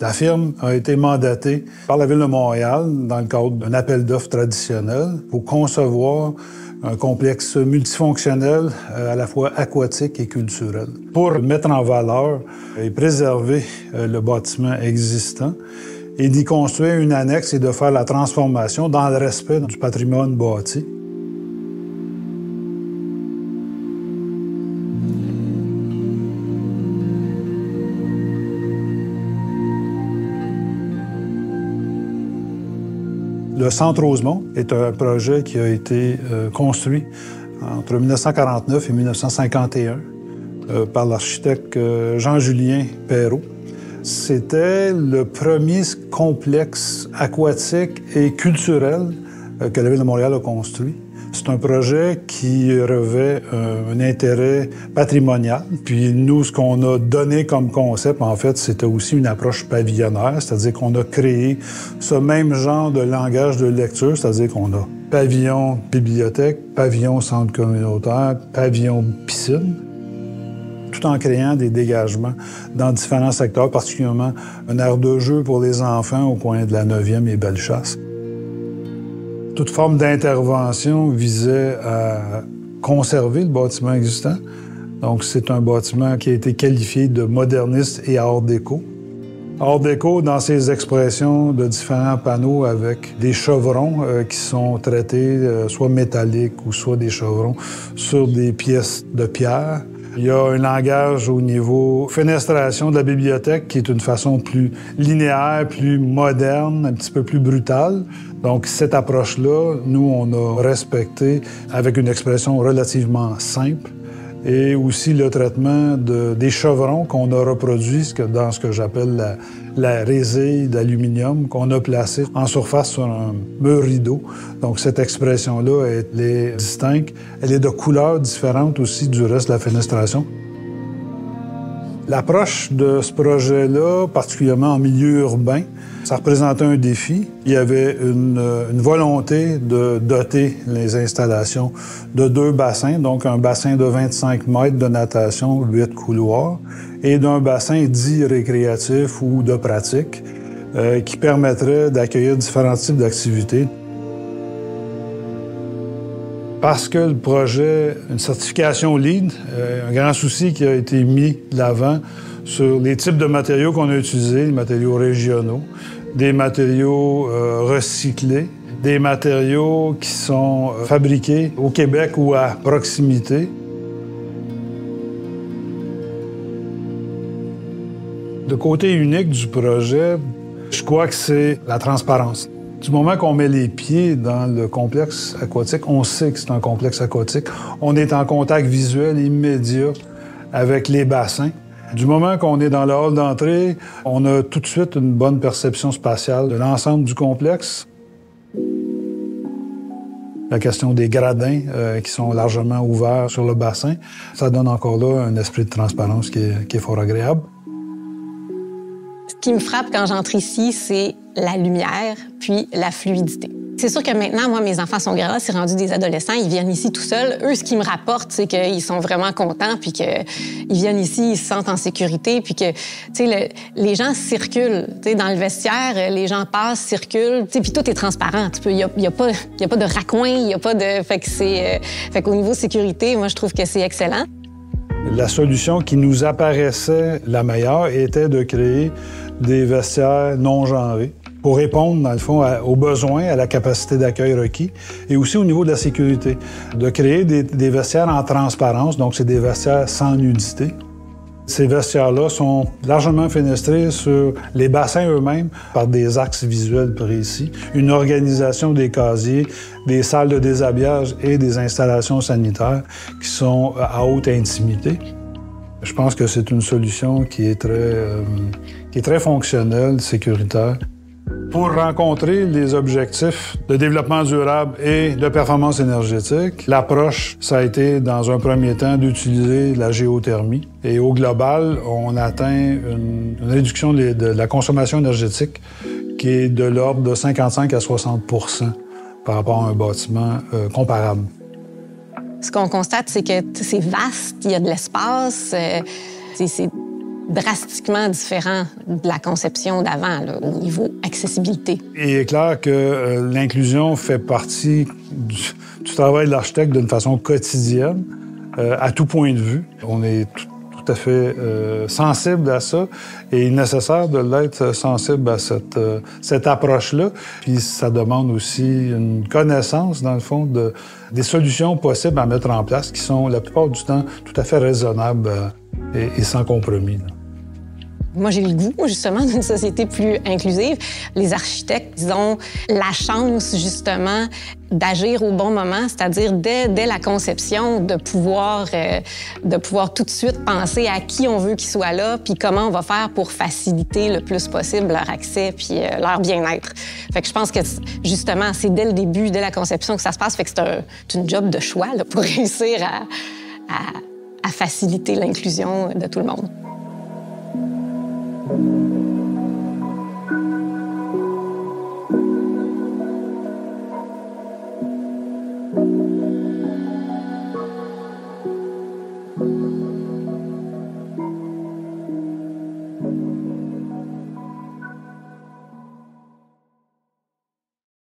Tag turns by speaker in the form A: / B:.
A: La firme a été mandatée par la Ville de Montréal dans le cadre d'un appel d'offres traditionnel pour concevoir un complexe multifonctionnel à la fois aquatique et culturel. Pour mettre en valeur et préserver le bâtiment existant et d'y construire une annexe et de faire la transformation dans le respect du patrimoine bâti. Le Centre Rosemont est un projet qui a été construit entre 1949 et 1951 par l'architecte Jean-Julien Perrault. C'était le premier complexe aquatique et culturel que la Ville de Montréal a construit. C'est un projet qui revêt un intérêt patrimonial. Puis nous, ce qu'on a donné comme concept, en fait, c'était aussi une approche pavillonnaire, c'est-à-dire qu'on a créé ce même genre de langage de lecture, c'est-à-dire qu'on a pavillon bibliothèque, pavillon centre communautaire, pavillon piscine, tout en créant des dégagements dans différents secteurs, particulièrement une aire de jeu pour les enfants au coin de la 9e et Bellechasse. Toute forme d'intervention visait à conserver le bâtiment existant. Donc, c'est un bâtiment qui a été qualifié de moderniste et art déco. Art déco dans ses expressions de différents panneaux avec des chevrons qui sont traités soit métalliques ou soit des chevrons sur des pièces de pierre. Il y a un langage au niveau fenestration de la bibliothèque qui est une façon plus linéaire, plus moderne, un petit peu plus brutale. Donc, cette approche-là, nous, on a respecté avec une expression relativement simple et aussi le traitement des chevrons qu'on a reproduits dans ce que j'appelle la résille d'aluminium qu'on a placée en surface sur un mur rideau. Donc, cette expression-là, elle est distincte. Elle est de couleurs différentes aussi du reste de la fenestration. L'approche de ce projet-là, particulièrement en milieu urbain, ça représentait un défi. Il y avait une volonté de doter les installations de 2 bassins, donc un bassin de 25 mètres de natation, 8 couloirs, et d'un bassin dit récréatif ou de pratique qui permettrait d'accueillir différents types d'activités. Parce que le projet, une certification LEED, un grand souci qui a été mis de l'avant sur les types de matériaux qu'on a utilisés, les matériaux régionaux, des matériaux recyclés, des matériaux qui sont fabriqués au Québec ou à proximité. Le côté unique du projet, je crois que c'est la transparence. Du moment qu'on met les pieds dans le complexe aquatique, on sait que c'est un complexe aquatique. On est en contact visuel immédiat avec les bassins. Du moment qu'on est dans le hall d'entrée, on a tout de suite une bonne perception spatiale de l'ensemble du complexe. La question des gradins qui sont largement ouverts sur le bassin, ça donne encore là un esprit de transparence qui est fort agréable.
B: Ce qui me frappe quand j'entre ici, c'est la lumière puis la fluidité. C'est sûr que maintenant, moi, mes enfants sont grands, c'est rendu des adolescents, ils viennent ici tout seuls. Eux, ce qu'ils me rapportent, c'est qu'ils sont vraiment contents puis qu'ils viennent ici, ils se sentent en sécurité puis que, tu sais, les gens circulent. Tu sais, dans le vestiaire, les gens passent, circulent, tu sais, puis tout est transparent. Il y a pas de raccoins, il y a pas de... Fait qu'au niveau sécurité, moi, je trouve que c'est excellent.
A: La solution qui nous apparaissait la meilleure était de créer des vestiaires non genrés pour répondre, dans le fond, aux besoins, à la capacité d'accueil requis et aussi au niveau de la sécurité. De créer des vestiaires en transparence, donc c'est des vestiaires sans nudité. Ces vestiaires-là sont largement fenestrés sur les bassins eux-mêmes par des axes visuels précis, une organisation des casiers, des salles de déshabillage et des installations sanitaires qui sont à haute intimité. Je pense que c'est une solution qui est très fonctionnelle, sécuritaire. Pour rencontrer les objectifs de développement durable et de performance énergétique, l'approche, ça a été, dans un premier temps, d'utiliser la géothermie. Et au global, on atteint une réduction de la consommation énergétique qui est de l'ordre de 55 à 60 % par rapport à un bâtiment comparable.
B: Ce qu'on constate, c'est que c'est vaste, il y a de l'espace, c'est drastiquement différent de la conception d'avant, là, au niveau accessibilité.
A: Il est clair que l'inclusion fait partie du travail de l'architecte d'une façon quotidienne, à tout point de vue. On est tout à fait sensible à ça et il est nécessaire de l'être sensible à cette approche-là. Puis ça demande aussi une connaissance, dans le fond, des solutions possibles à mettre en place qui sont, la plupart du temps, tout à fait raisonnables et sans compromis, là.
B: Moi, j'ai le goût, justement, d'une société plus inclusive. Les architectes, ils ont la chance, justement, d'agir au bon moment, c'est-à-dire dès la conception, de pouvoir tout de suite penser à qui on veut qu'ils soient là, puis comment on va faire pour faciliter le plus possible leur accès puis leur bien-être. Fait que je pense que, justement, c'est dès le début, dès la conception que ça se passe. Fait que c'est une job de choix là, pour réussir à faciliter l'inclusion de tout le monde.